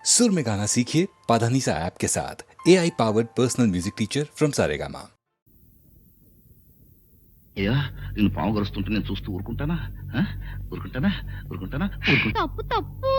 सुर में गाना सीखिए पाधानीसा ऐप के साथ। AI powered personal music teacher from Saregama. అయ్యా నేను పాము గరుస్తుంటే నేను చూస్తూ ఊరుకుంటానా ఊరుకుంటానా ఊరుకుంటానా తప్పు తప్పు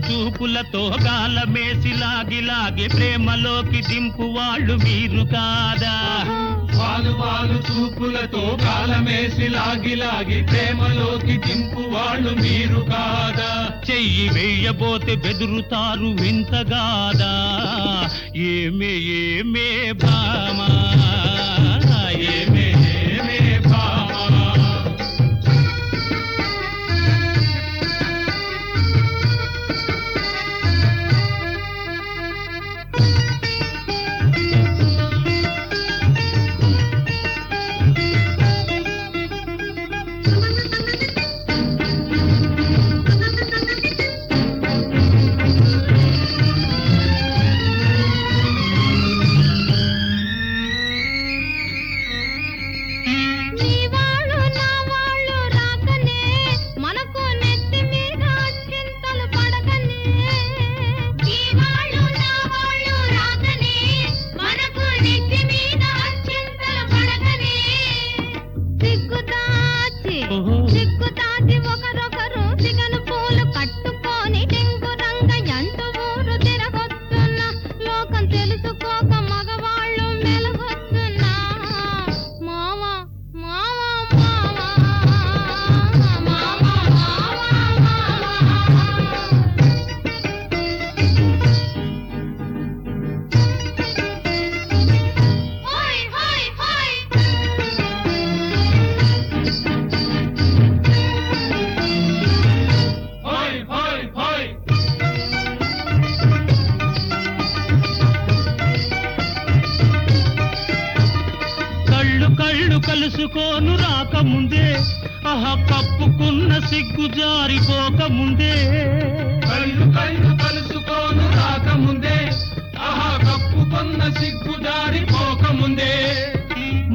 చూపులతో గాలమేసి లాగి లాగి ప్రేమలోకి దింపు వాళ్ళు మీరు కాదా? వాలు వాలు చూపులతో గాలమేసి లాగి లాగి ప్రేమలోకి దింపు వాళ్ళు మీరు కాదా? చెయ్యి వేయబోతే బెదురుతారు వింతగాదా? ఏమే ఏమే భామా ఏమే ఏమే భామా కలుసుకోను రాకముందే కప్పుకున్న సిగ్గు జారిపోకముందే కళ్ళు కళ్ళు కలుసుకోను రాకముందే కప్పుకున్న సిగ్గు జారిపోకముందే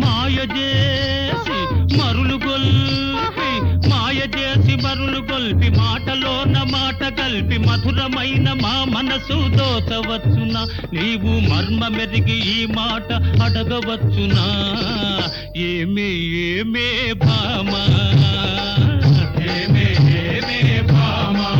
మాయ చేసి మరులు గొల్పి మాయ చేసి మరులు గొల్పి మాటలోన మాట కలిపి మధురమైన మా మనసు దోచవచ్చునా? నీవు మర్మ మెరిగి ఈ మాట అడగవచ్చునా? ఏమే ఏమే భామా ఏమే ఏమే భామా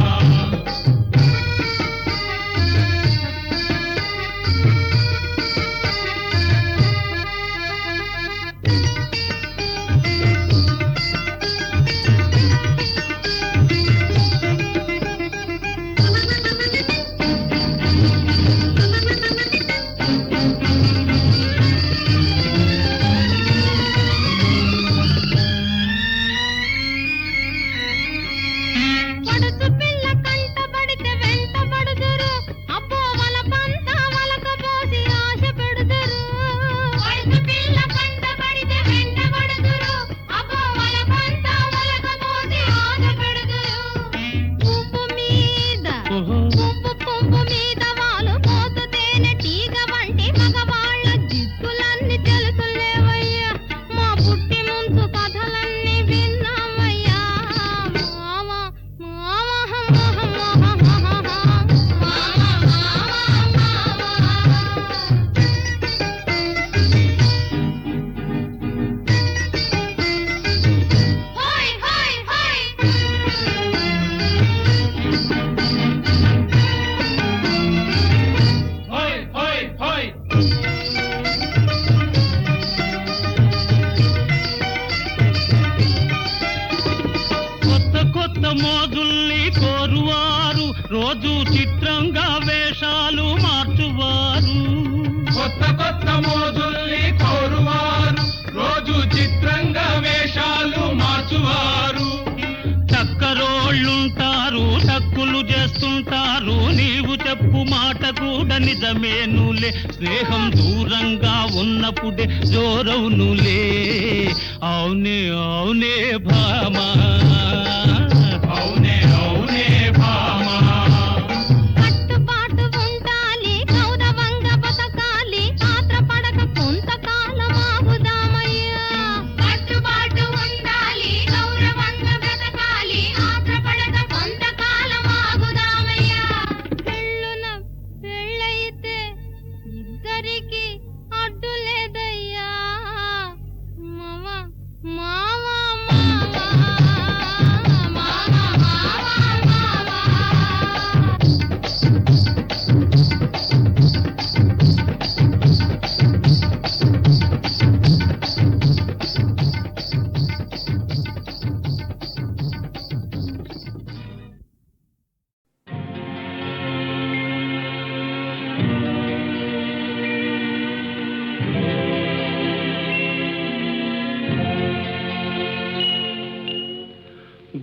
మోజుల్ని కోరువారు రోజు చిత్రంగా వేషాలు మార్చువారు. కొత్త కొత్త మోజుల్ని కోరువారు రోజు చిత్రంగా వేషాలు మార్చువారు. చక్కరోళ్ళుంటారు, టక్కులు చేస్తుంటారు, నీవు చెప్పు మాట కూడా నిజమేనులే. స్నేహం దూరంగా ఉన్నప్పుడే జోరవునులే. అవునే అవునే భామా, అవునే అవునే భామా. కట్టుబాటు ఉండాలి, గౌరవంగా బతకాలి, ఆత్రపడక కొంతకాలం ఆగుదామయ్యా. కట్టుబాటు ఉండాలి, గౌరవంగా బ్రతకాలి, ఆత్రపడక కొంతకాలం ఆగుదామయ్యా. పెళ్ళున పెళ్ళైతే ఇద్దరికి అడ్డు లేదయ్యా. మావా మావా మావా మావా.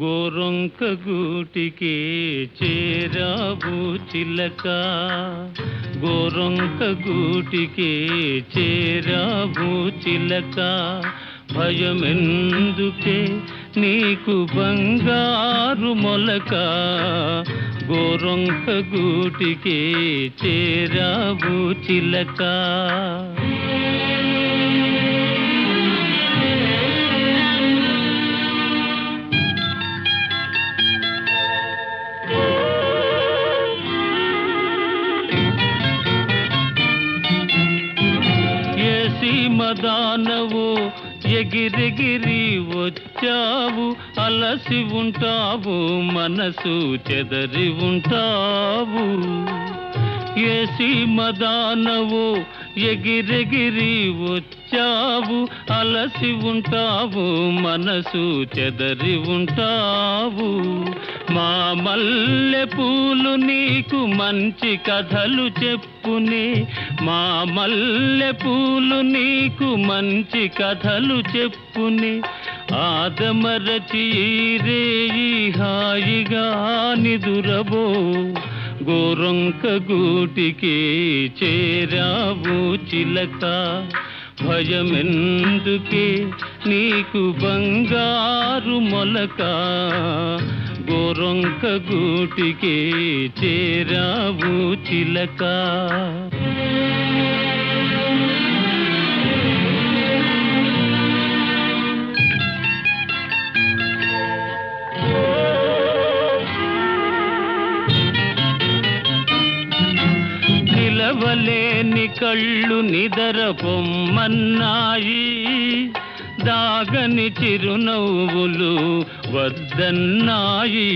గోరొంక గూటికి చేరావు చిలక, గోరొంక గూటికి చేరావు చిలక. భయమెందుకే నీకు బంగారు మొలక, గోరొంక గూటికి చేరావు చిలక. మదానవు ఎగిరెగిరి వచ్చావు, అలసి ఉంటావు, మనసు చెదరి ఉంటావు. ఏసి మదానవు ఎగిరెగిరి వచ్చావు, అలసి ఉంటావు, మనసు చెదరి ఉంటావు. మా మల్లె పూలు నీకు మంచి కథలు చెప్పునే, మా మల్లె పూలు నీకు మంచి కథలు చెప్పునే. ఆదమరచి రేయి హాయిగా నిదురబో, గోరొంక గూటికి చేరావు చిలక. భయమెందుకే నీకు బంగారు మొలక, గోరొంక గూటికి చేరావు చిలక. నిలవలేని కళ్ళు నిదర పొమ్మన్నాయి, దాగని చిరునవ్వులు వద్దన్నాయి,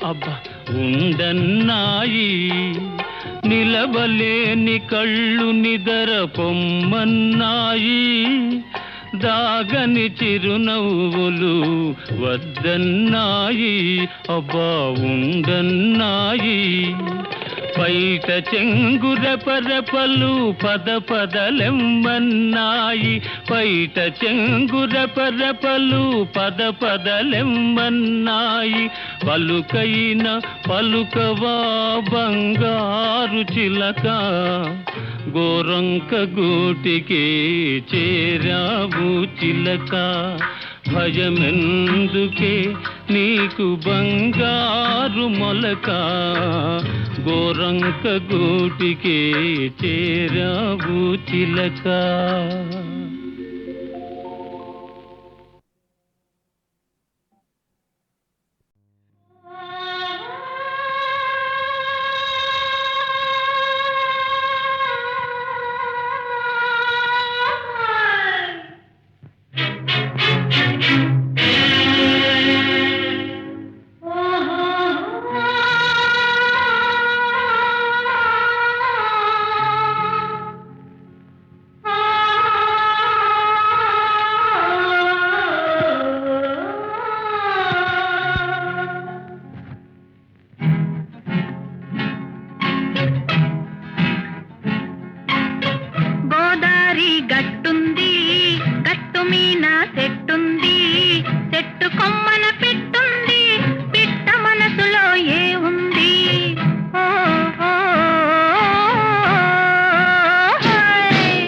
అబ్బా ఉండన్నాయి. నిలవలేని కళ్ళు నిదర పొమ్మన్నాయి, దాగని చిరునవ్వులు వద్దన్నాయి, అబ్బా ఉండన్నాయి. పైట చెంగురపరపలు పద పదలెమ్మన్నాయి, పైట చెంగురపరపలు పద పదలెమ్మన్నాయి. పలుకైన పలుకవా బంగారు చిలక, గోరొంక గూటికి చేరావు చిలక. భయమెందుకే నీకు బంగారు మొలక, గోరొంక గూటికి చేరావు చిలక. ఆ మీన చెట్టుంది చెట్టు కొమ్మన పెట్టుంది పిట్ట మనసులో ఏ ఉంది ఓ ఓ, హాయ్.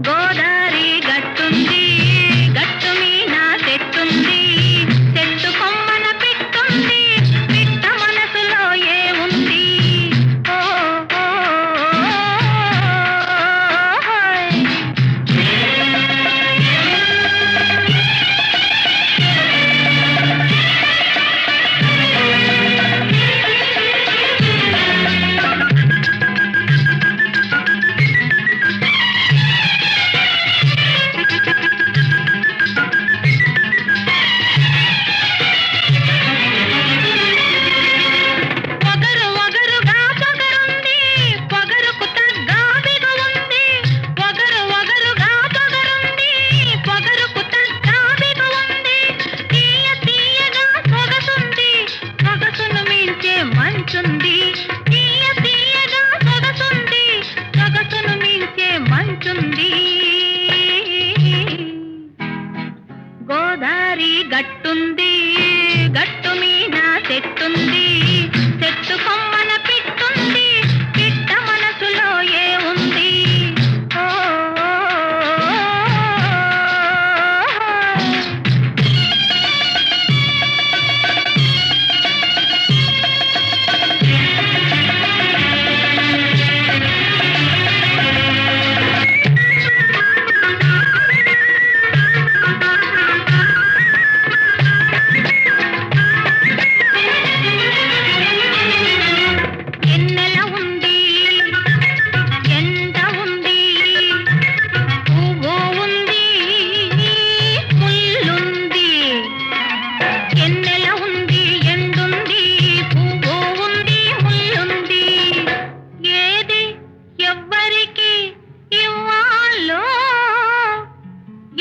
గోదారి గట్టుంది గట్టు మీన చెట్టుంది చెట్టు కొమ్మన పెట్టుంది పిట్ట మనసులో ఏ ఉంది ఓ ఓ, హాయ్. పొగరు ఒగరుగా పొగరుంది పొగరుకు తగ్గ బిగు ఉంది పొగరు ఒగరుగా పొగరుంది పొగరుకు తగ్గ బిగు ఉంది తీయ తీయగా సొగసుంది సొగసును మించే మంచుంది తీయ తీయగా సొగసుంది సొగసును మించే మంచుంది గోదారి గట్టుంది గట్టు మీద చెట్టుంది చెట్టు కొమ్మన పిట్టుంది పిట్ట మనసులో ఏ ఉంది ఓ, ఓ, ఎన్నెల ఉంది ఎండ ఉంది పువ్వు ఉంది ముల్లుంది ఎన్నెల ఉంది ఎండుంది పువ్వు ఉంది ముల్లుంది ఏది ఎవ్వరికి ఇవ్వాలో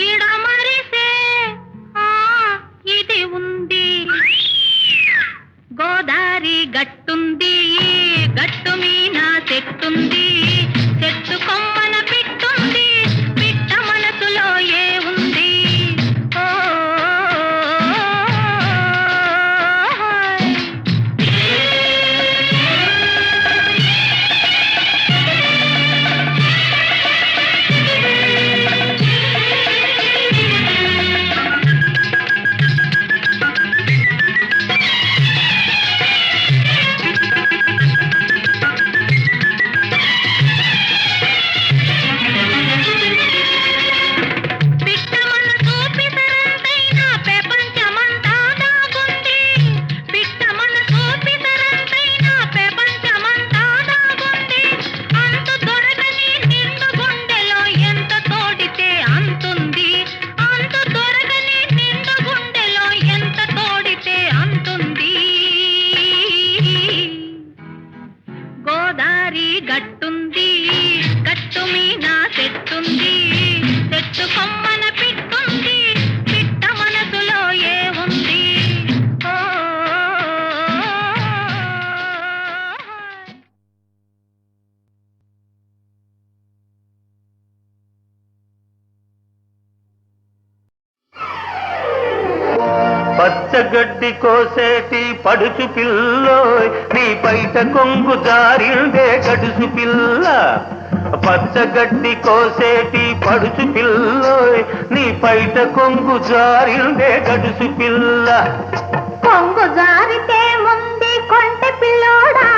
ఇడమరిసే ఆ ఇది ఉంది గోదారి గట్టుంది గట్టు మీన చెట్టుంది చెట్టు కొమ్మన పిట్టుంది పిట్ట మనసులో ఏ ఉంది ఓ, హాయ్. పిట్ట మనసు పితరంతైన ప్రపంచమంతా దాగుంది పిట్ట మనసు పితరంతైన ప్రపంచమంతా దాగుంది అంతు దొరకని నిండు గుండెలో ఎంత తోడితే అంతుంది అంతు దొరకని నిండు గుండెలో ఎంత తోడితే అంతుంది గోదారి గట్టుంది గట్టు మీద చెట్టుంది చెట్టు కొమ్మన పిట్టుంది పిట్ట మనసులో ఏ ఉంది ఓ, పచ్చగడ్డి కోసేటి పడుచు పిల్లోయ్ నీ బయట కొంగు జారిందే గడుసు పిల్ల పచ్చగడ్డి కోసేటి పడుచు పిల్లోయ్ నీ బయట కొంగు జారిందే గడుసు పిల్ల కొంగు జారితే ముందు కొంటె పిల్లోడా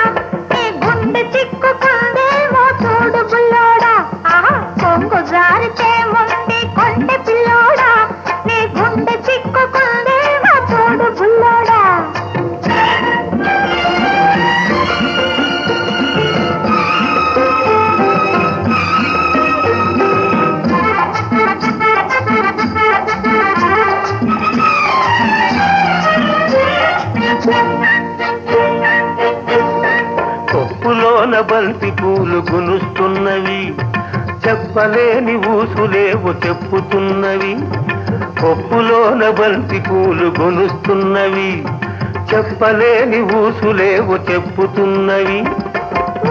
నీ గుండె చిక్కుకుందేమో చూడు బుల్లోడా ఆహా కొంగు జారితే ముందు కొంటె పిల్లోడా నీ గుండె చిక్కుకుందేమో చూడు బుల్లోడా కొప్పులోన బంతి పూలు గునుస్తున్నవి చెప్పలేని ఊసులేవు చెప్పుతున్నవి కొప్పులోన బంతి పూలు గునుస్తున్నవి చెప్పలేని ఊసులేవు చెప్పుతున్నవి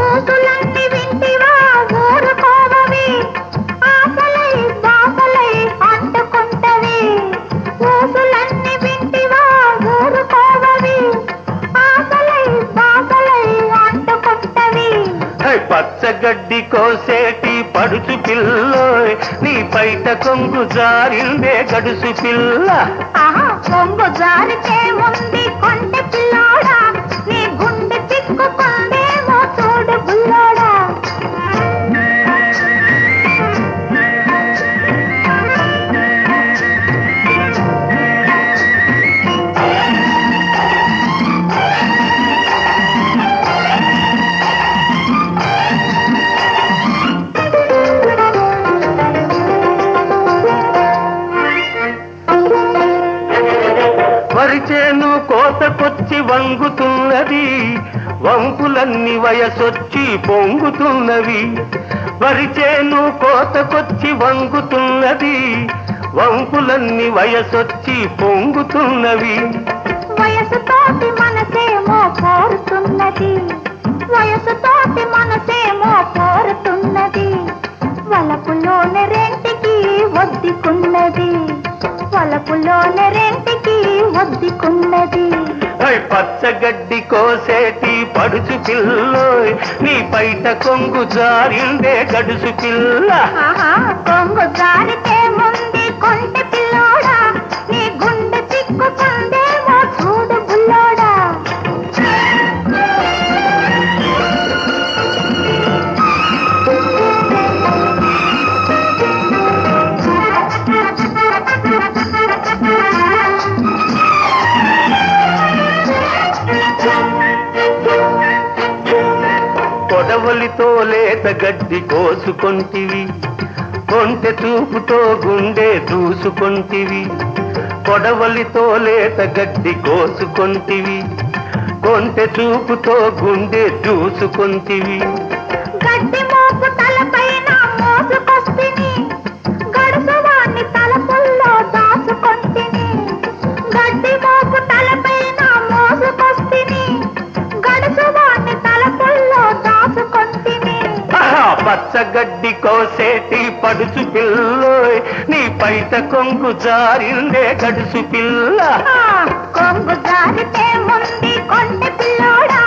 ఊసులన్నీ వింటివా ఊరుకోవవి ఆశలై బాసలై అంటుకున్న కోసేటి పడుచు పిల్లోయ్ నీ బయట కొంగు జారిందే గడుసు పిల్ల. ఆహా కొంగు జారితే ఉంది కొంటె పిల్లోడా నీ గుండె చిక్కుకుందేమో చూడు బుల్లోడా. వరిచేను కోతకొచ్చి వంగుతున్నది వంపులన్నీ వయసొచ్చి పొంగుతున్నవి. వరిచేను కోతకొచ్చి వంగుతున్నది వంపులన్నీ వయసొచ్చి పొంగుతున్నవి. వయసుతోటి మనసేమో కోరుతున్నది వయసుతోటి మనసేమో కోరుతున్నది. వలపులోని రెంటికి ఒద్దుకున్నది వలపులోని రెంటికి ఒద్దుకున్నది. పచ్చగడ్డి కోసేటి పడుచు పిల్లోయ్ నీ బయట కొంగు జారిందే గడుసు పిల్ల. ఆహా కొంగు జారితే ముందు కొంటె పిల్లోడా నీ గుండె చిక్కుకుందేమో చూడు బుల్లోడా. కొడవలితో లేత గడ్డి కోసుకొంటివి కొంటె చూపుతో గుండె దూసుకొంటివి. కొడవలితో లేత గడ్డి కోసుకొంటివి కొంటె చూపుతో గుండె దూసుకొంటివి. గడ్డి మోపు తలపైన మోసుకొస్తిని గడుసువాణ్ణి తలపుల్లో దాచుకొంటిని. గడ్డి మోపు తలపైన మోసుకొస్తిని గడుసువాణ్ణి తలపుల్లో దాచుకొంటిని. పచ్చగడ్డి కోసేటి పడుచు పిల్లోయ్ నీ బయట కొంగు జారిందే గడుసు పిల్ల. కొంగు జారితే ముందు కొంటె పిల్లోడా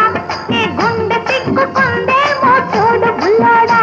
నీ గుండె చిక్కుకుందేమో చూడు బుల్లోడా.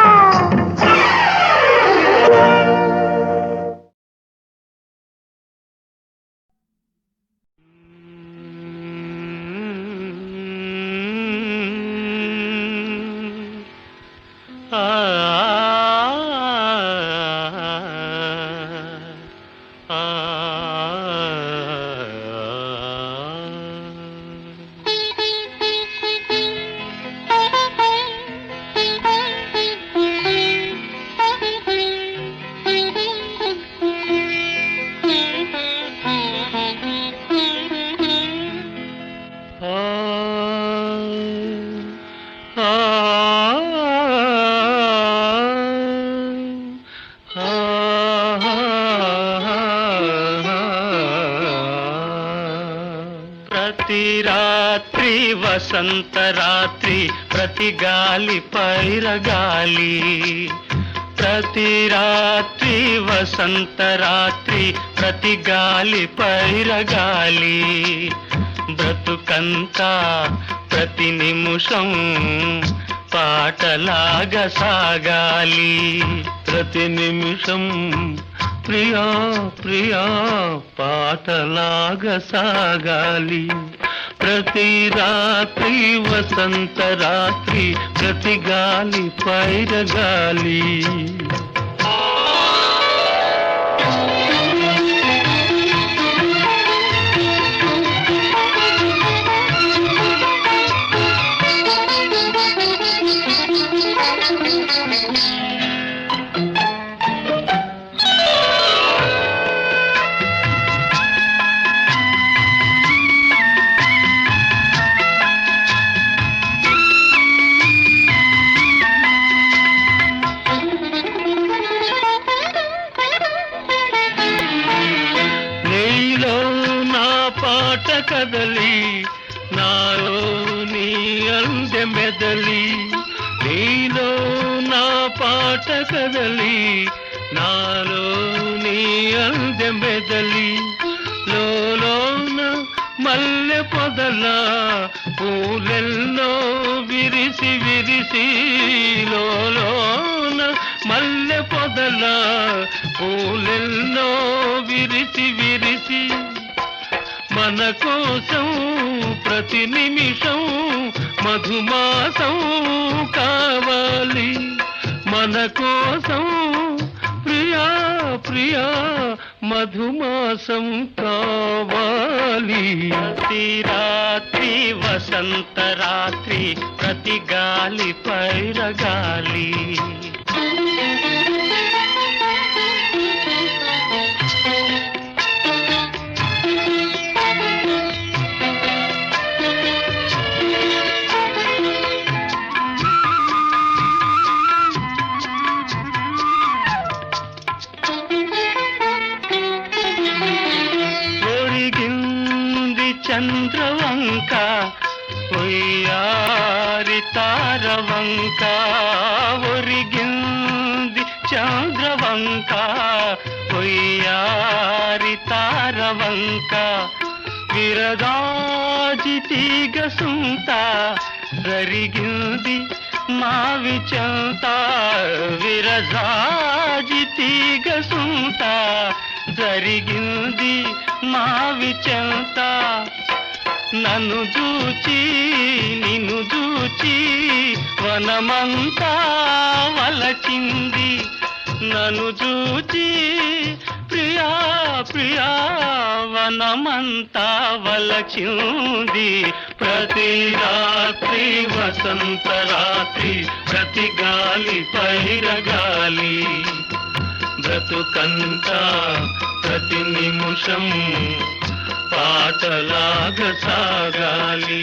ప్రతి రాత్రి వసంత రాత్రి ప్రతి గాలి పైరగాలి. ప్రతి రాత్రి వసంత రాత్రి ప్రతి గాలి పైరగాలి. బ్రతుకంతా ప్రతి నిమిషం పాటలాగా సాగాలి. ప్రతి నిమిషం ప్రియా ప్రియా పాటలాగా సాగాలి. ప్రతి రాత్రి వసంత రాత్రి ప్రతి గాలి పైరగాలి. పాట కదలి నాలో నీ అందె మెదలి. నీలో నా పాట కదలి నాలో నీ అందె మెదలి. లోన మల్లె పొదల పూలెల్లో విరిసి విరిసి లోలోన మల్లె పొదల పూలెల్లో విరిసి విరిసి మన కోసం ప్రతి నిమిషం మధుమాసం కావాలి మన కోసం ప్రియా ప్రియా మధుమాసం కావాలి ప్రతి రాత్రి వసంత రాత్రి ప్రతి గాలి పైరగాలి చంద్రవంక ఒయ్యారి తారవంక ఒరిగింది చంద్రవంక ఒయ్యారి తారవంక విరదాజి తీగ సుంత జరిగింది మావి చెంత విరజాజి తీగ సుంత జరిగింది మావి చెంత నన్ను చూచి నిన్ను చూచి వనమంతా వలచింది నన్ను చూచి ప్రియా ప్రియా వనమంతా వలచింది ప్రతి రాత్రి వసంత రాత్రి ప్రతి గాలి పైరగాలి బ్రతుకంతా ప్రతి నిమిషం పాటలాగ సాగాలి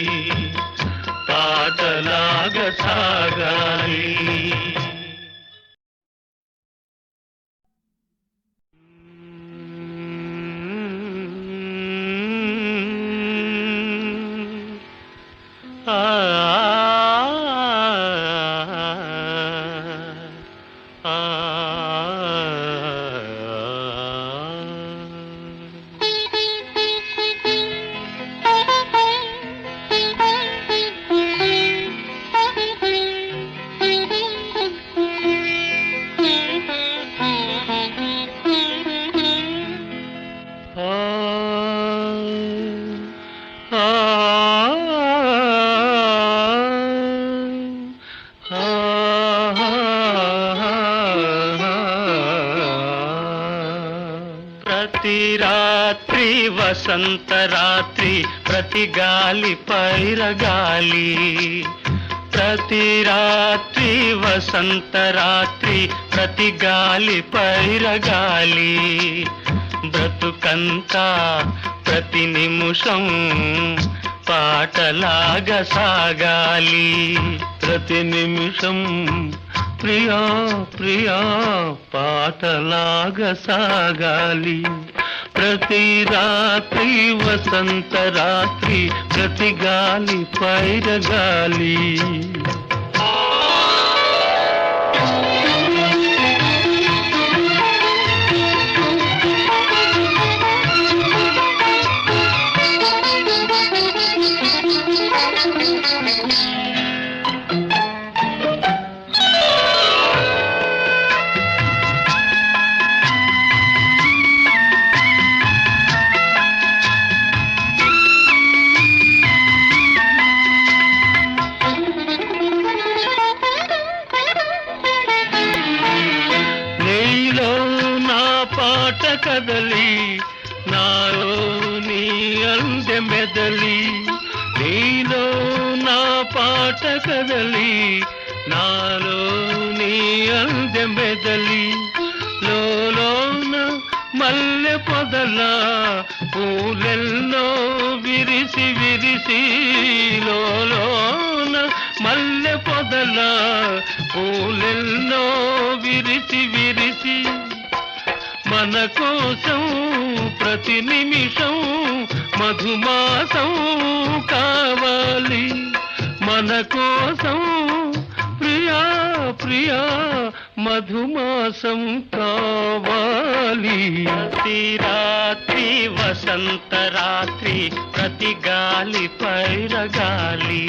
పాటలాగ సాగాలి ప్రతి రాత్రి వసంత రాత్రి ప్రతి గాలి పైరగాలి ప్రతి రాత్రి వసంత రాత్రి ప్రతి గాలి పైరగాలి బ్రతుకంతా ప్రతి నిమిషం పాటలాగ సాగాలి ప్రతి నిమిషం ప్రియా ప్రియా పాటలాగ సాగాలి ప్రతి రాత్రి వసంత రాత్రి ప్రతి గాలి పైరగాలి కదలి నాలో నీ అందె మెదలి నీలో నా పాట కదలి నాలో నీ అందె మెదలి లోలోన మల్లె పొదల పూలెల్లో విరిసి విరిసి లోలోన మల్లె పొదల పూలెల్లో విరిసి విరిసి మన కోసం ప్రతి నిమిషం మధుమాసం కావాలి మన కోసం ప్రియా ప్రియా మధుమాసం కావాలి. ప్రతి రాత్రి వసంత రాత్రి, ప్రతి గాలి పైరగాలి.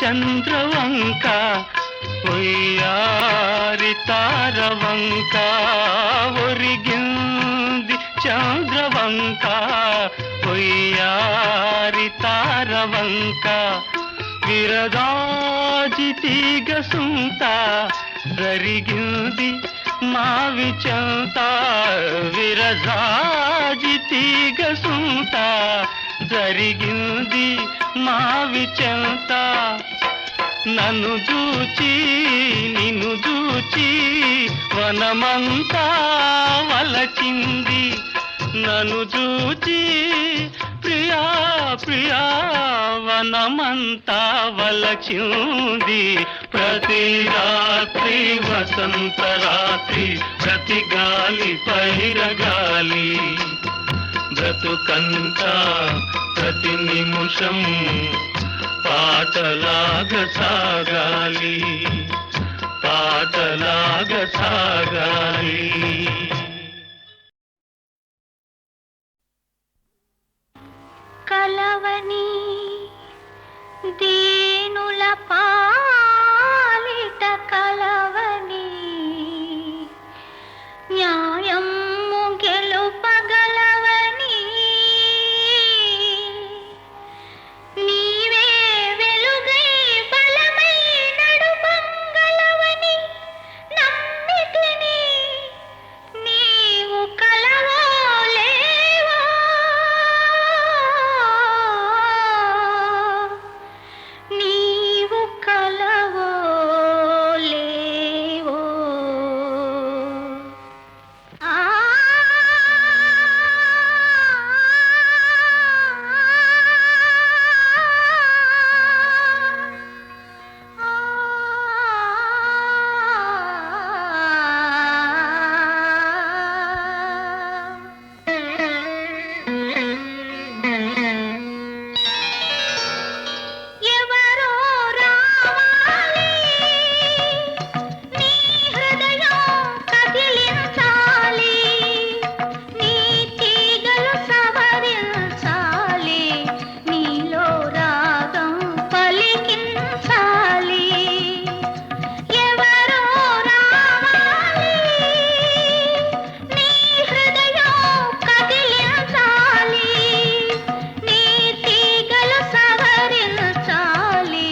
చంద్రవంక ఒయ్యారి తారవంక, ఒరిగింది చంద్రవంక ఒయ్యారి తారవంక. విరదాజి తీగ సుంత జరిగింది మావి చెంత, విరజాజి తీగ సుంత జరిగింది మావి చెంత. నన్ను చూచి నిన్ను చూచి వనమంతా వలచింది, నన్ను చూచి ప్రియా ప్రియా వనమంతా వలచింది. ప్రతి రాత్రి వసంత రాత్రి, ప్రతి గాలి పైరగాలి. బ్రతుకంతా ప్రతి నిమిషం పాటలాగ సాగాలి, పాటలాగ సాగాలి. కలవని దీనుల పాలిట కలవని, న్యాయము గెలుపగలవని, నీవే వెలుగై బలమై నడుపగలవని నమ్మితిని. నీవు కలవో లేవో, నీవు కలవో లేవో. ఆ ఎవరో రావాలి, నీ హృదయం కదిలించాలి, నీ తీగలు సవరించాలి, నీలో రాగం పలికించాలి. ఎవరో రావాలి, నీ హృదయం కదిలించాలి, నీ తీగలు సవరించాలి,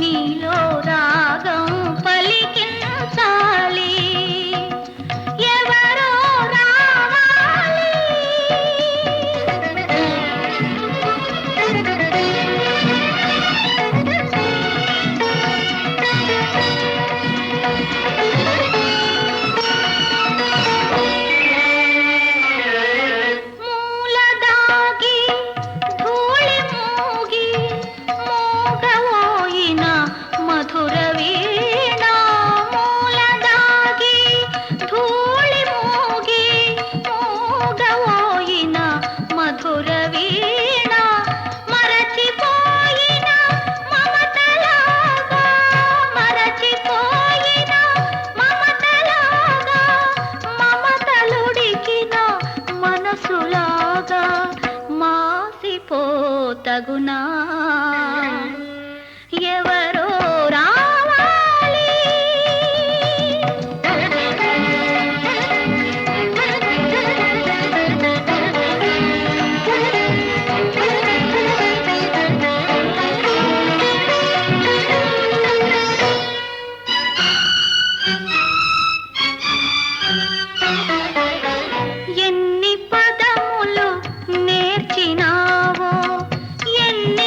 నీలో రాగం పలికించాలి. ఎవరో మూలదాగి ధూళి మూగి మోగవోయిన మధుర వీణ, మూలదాగి ధూళి మూగి మోగవోయిన మధుర వీణ. మరచిపోయిన మమతలాగా, మరచిపోయిన మమతలాగా, మమతలుడికిన మనసులాగా మాసిపోతగునా. ఎవరో రావాలి, ఎన్ని పదములు నేర్చినావో, ఎన్ని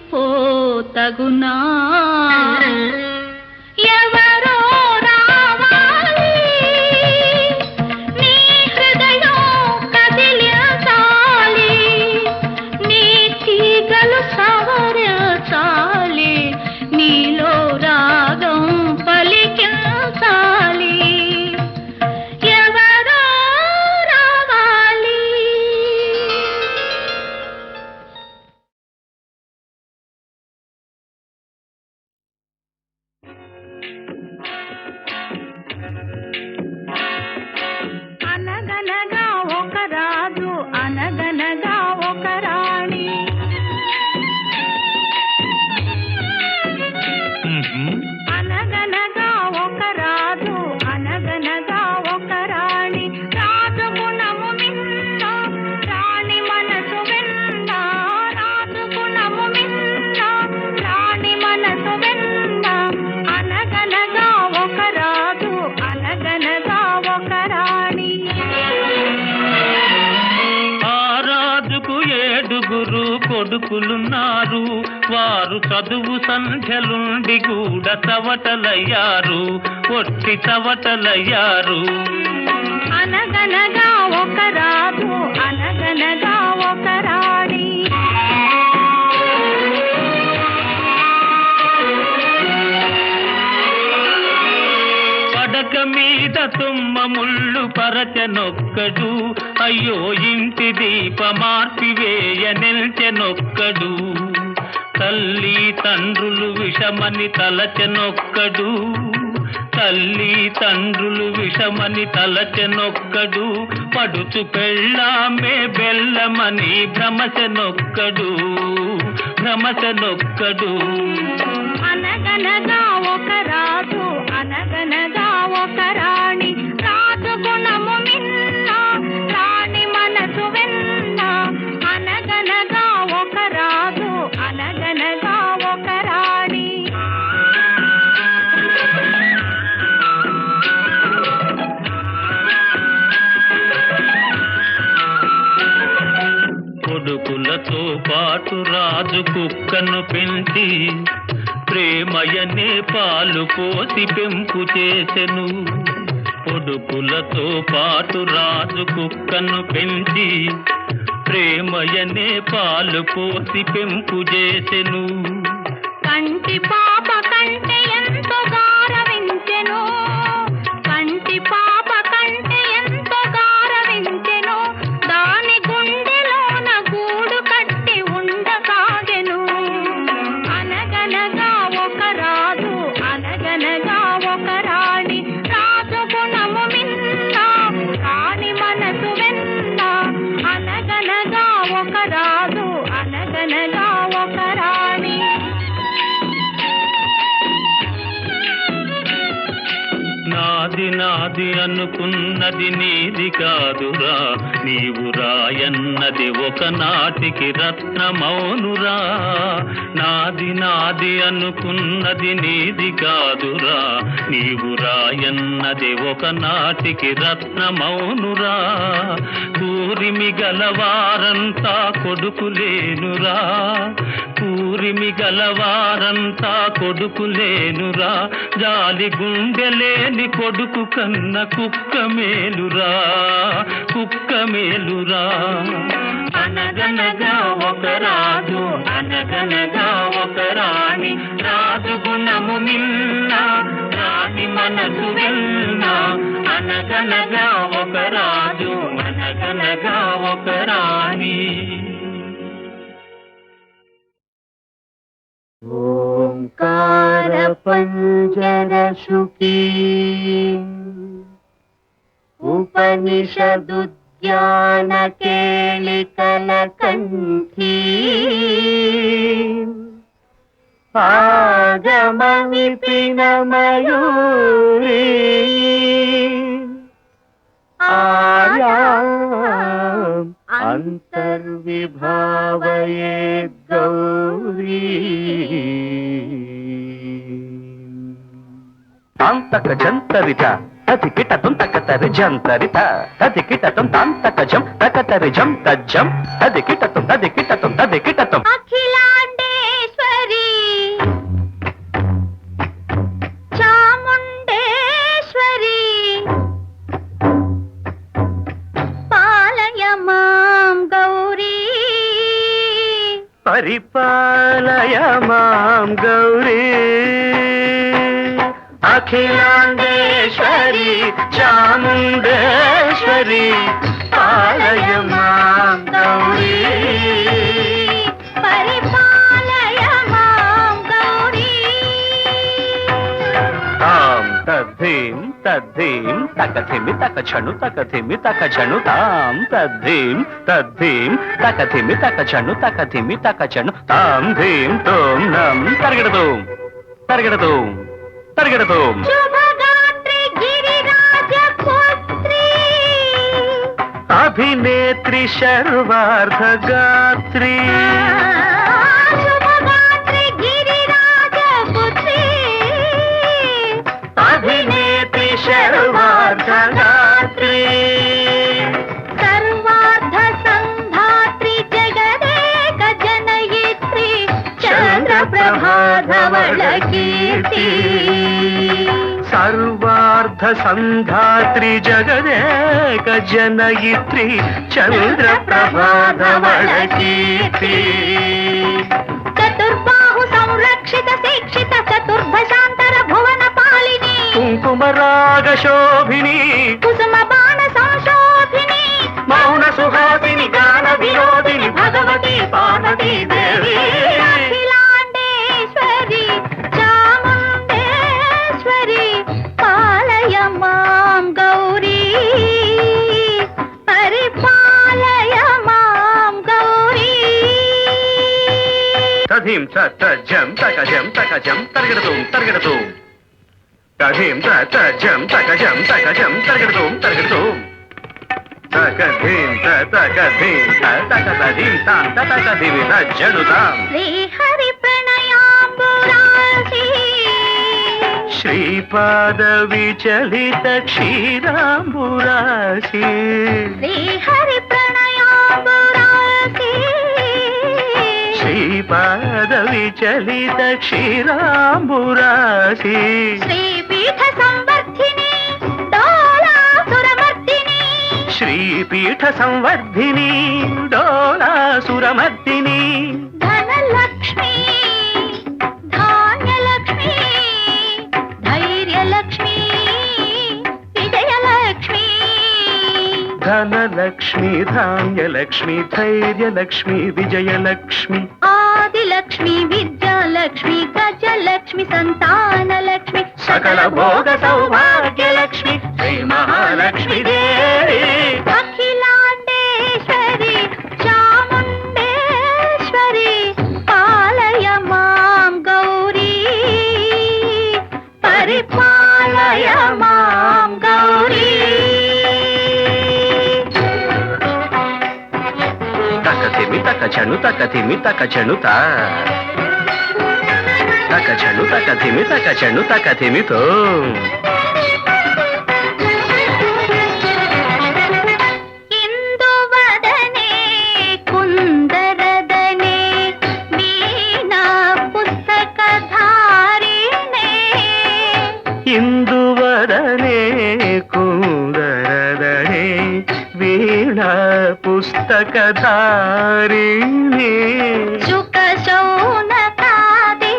పోతగునా ఎవరో రావాలి నీ హృదయం కదిలించాలి నీ తీగలు సవరించాలి నీలో రాగం పలికించాలి ఎవరో రావాలి. అనగనగా ఒక రాజు అనగనగా ఒక రాణి అనగనగా ఒక రాజు అనగనగా ఒక రాణి రాజు గుణము మిన్న రాణి మనసు వెన్న రాజు గుణము మిన్న రాణి మనసు వెన్న అనగనగా ఒక రాజు అనగనగా ఒక రాణి. ఆ రాజుకు 7 కొడుకులున్నారు. వారు చదువు సంధ్యలుండి కూడా చవటలయ్యారు, ఒట్టి చవటలయ్యారు. అనగనగా ఒక రాజు అనగనగా ఒక రాణి పడక మీద తుమ్మ ముళ్ళు పరచనొక్కడు, అయ్యో ఇంటి దీపమార్పివేయ నిల్చెనొక్కడు. తల్లి తండ్రులు విషమని తలచెనొక్కడు, తల్లి తండ్రులు విషమని తలచెనొక్కడు. పడుచు పెళ్ళామే బెల్లమని భ్రమచెనొక్కడు, భ్రమచెనొక్కడు. అనగనగా ఒక రాజు అనగనగా ఒక రాణి రాజు గుణము మిన్న రాణి మనసు వెన్న అనగనగా ఒక రాజు అనగనగా ఒక రాణి. కొడుకులతో పాటు రాజు కుక్కను పెంచి ప్రేమయనే పాలు పోసి పెంపు చేసెను. కొడుకులతో పాటు రాజు కుక్కను పెంచి ప్రేమయనే పాలు పోసి పెంపు చేసెను. కంటి పాప కంటే ఎంతో గారవించెను కంటి పాప కంటే ఎంతో గారవించెను దాని గుండెలోన గూడు కట్టి ఉండసాగెను. అనగనగా ఒక రాజు అనగనగా ఒక రాణి రాజు గుణము మిన్న రాణి మనసు వెన్న అనగనగా ఒక రాజు అనగనగా ఒక రాణి. నాది నాది అనుకున్నది నీది కాదురా, నీవు రాయన్నది ఒకనాటికి రత్నమౌనురా. నాది నాది అనుకున్నది నీది కాదురా, నీవు రాయన్నది ఒకనాటికి రత్నమౌనురా. కూరిమి గలవారంతా కొడుకులేనురా, కూరిమి గలవారంతా కొడుకులేనురా. జాలి గుండెలేని కొడుకు కన్న కుక్క మేలురా, కుక్క మేలురా. అనగనగా ఒక రాజు అనగనగా ఒక రాణి రాజు గుణము మిన్న రాణి మనసు వెన్న అనగనగా ఒక రాజు అనగనగా ఒక రాణి. ఓంకార పంజర శుకీ ఉపనిషదుద్యాన కేళికల కంఠీ ఆగమ విపిన మయూరీ ఆయాం అంతర్విభావయేద్ గౌరీ. తాంతక జంతరిత తతికిట తుంతకతరి జంతరిత తతికిట తాంతకజం తకతరి జం తజ్జం తదికిట తదికిట తదికిట అఖిలాండేశ్వర మాం గౌరీ అఖిలాండేశ్వరి చాముండేశ్వరి పాలయ మాం గౌరీ పరిపాలయ మాం గౌరీ తాం తద్ధీం తద్ధీం తకథిమి తకచను తకథిమి తకచను తాం తద్ధీం తద్ధీం తకథిమి తకచను తకథిమి తకచను తాం ధీం తోం నం తరగడదోం తరగడదోం తరగడదోం శుభగాత్రి గిరిరాజ పుత్రి అభినేత్రి శర్వార్ధగాత్రి శుభగాత్రి గిరిరాజ పుత్రి అభినేత్రి శర్వార్ధగాత్రి సర్వార్థ సంధాత్రి జగదేక జనయిత్రి చంద్రప్రభాధవళ కీర్తి సర్వార్ధ సంధాత్రి జగదేక జనయిత్రి చంద్రప్రభాధవళ కీర్తి చతుర్బాహు సంరక్షిత శిక్షిత చతుర్భశాంతర భువన పాలిని కుంకుమరాగ శోభిని కుసుమ బాణ సంశోభిని మౌన సుహాసిని గాన వినోదిని భగవతి పార్వతీ దేవి అఖిలాండేశ్వరి చాముండేశ్వరి పాలయ మాం గౌరీ పరిపాలయ మాం గౌరీ తధీం తజం తకజం తకజం తరగడతోం తరగడతోం తధీం తజం తకజం తకజం తరగడతోం తరగడతోం తకధీం తకధీం తకధీం తాం తకధీం తజ్జనుతాం శ్రీహరి ప్రణయాంబురాశి శ్రీపాద విచలిత క్షీరాంబురాశి శ్రీహరి ప్రణయాంబురాశి శ్రీపాద విచలిత క్షీరాంబురాశి శ్రీపీఠ సంవర్ధిని డోలాసురమర్దిని శ్రీపీఠ సంవర్ధిని డోలాసురమర్దిని ధనలక్ష్మి ధాన్యలక్ష్మి ధైర్యలక్ష్మి విజయలక్ష్మి ధనలక్ష్మి ధాన్యలక్ష్మి ధైర్యలక్ష్మి విజయలక్ష్మి ఆదిలక్ష్మి విద్యాలక్ష్మి గజలక్ష్మి సంతానలక్ష్మి సకల భోగ సౌభాగ్యలక్ష్మి శ్రీ మహాలక్ష్మి దేవి అఖిలాండేశ్వరి చాముండేశ్వరి పాలయ మాం గౌరీ పరిపాలయ మాం గౌరీ తకతిమి తకచను తకతిమి తకచను తకచను తకతిమి తకచను తకతిమితో ఇందువదనే కుందరదనే వీణా పుస్తకధారిణే ఇందువదనే కుందరదనే వీణా పుస్తకధారిణి శుక శౌనకాది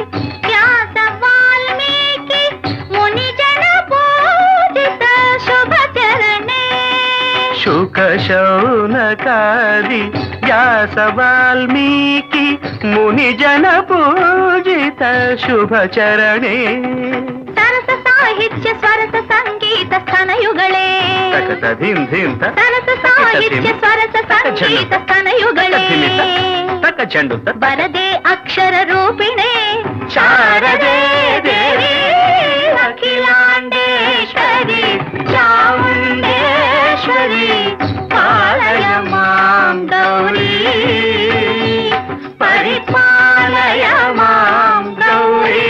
వ్యాస వాల్మీకి ముని జన పూజిత శుభచరణే శుక శౌనకాది వ్యాస వాల్మీకి ముని జన పూజిత శుభచరణే సరస సాహిత్య స్వరస సంగీత స్థనయుಗಳೇ తకతధిం ధిం సరస సాహిత్య స్వరస సంగీత స్థనయుಗಳೇ తకచండు వరదే అక్షర రూపిణే శారదే దేవి అఖిలాండేశ్వరి చాముండేశ్వరి పాలయ మాం గౌరీ పరిపాలయ మాం గౌరీ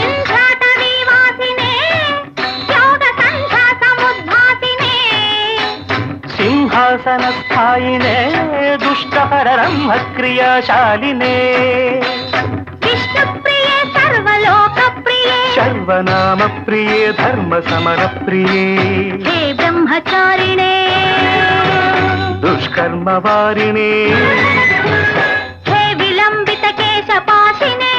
ఇంద్రాట నివాసినే యోగ సంధ్యా సముద్భాసినే సింహాసన స్థాయినే దుష్టహర బ్రహ్మ క్రియాశాలినే విష్ణుప్రియే సర్వలోకప్రియే సర్వనామ ప్రియే ధర్మ సమర ప్రియే హే బ్రహ్మచారిణే దుష్కర్మ వారిణే హే విలంబిత కేశపాశినే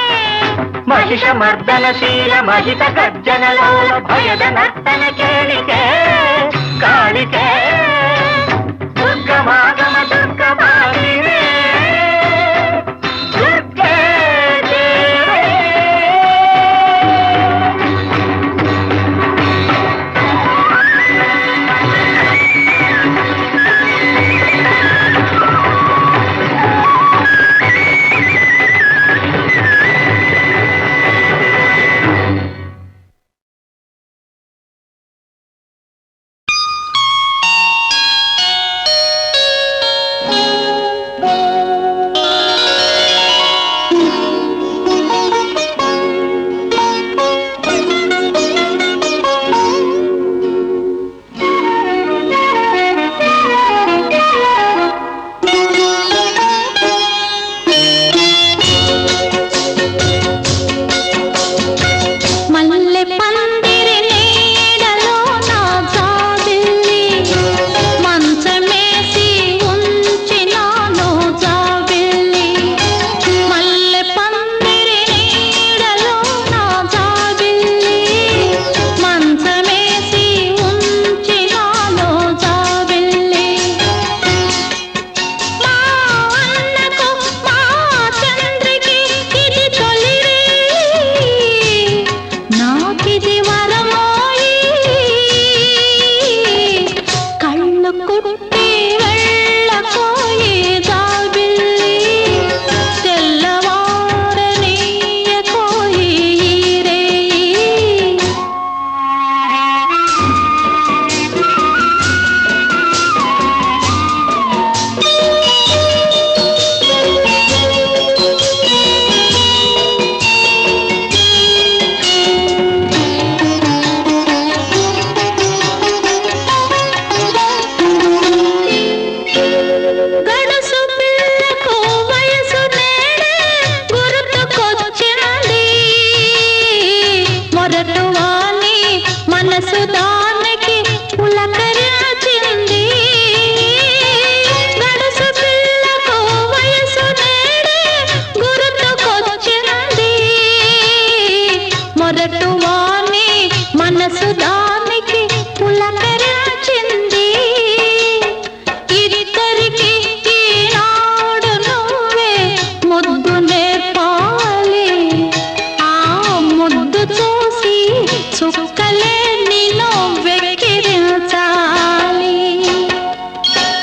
మహిషమర్దనశీల మహిత గర్జనలోల భయద నర్తన కేళికే కాళికే దుర్గమాగమ దుర్గమాలినే దుర్గే దేవే.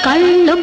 కళ్ళు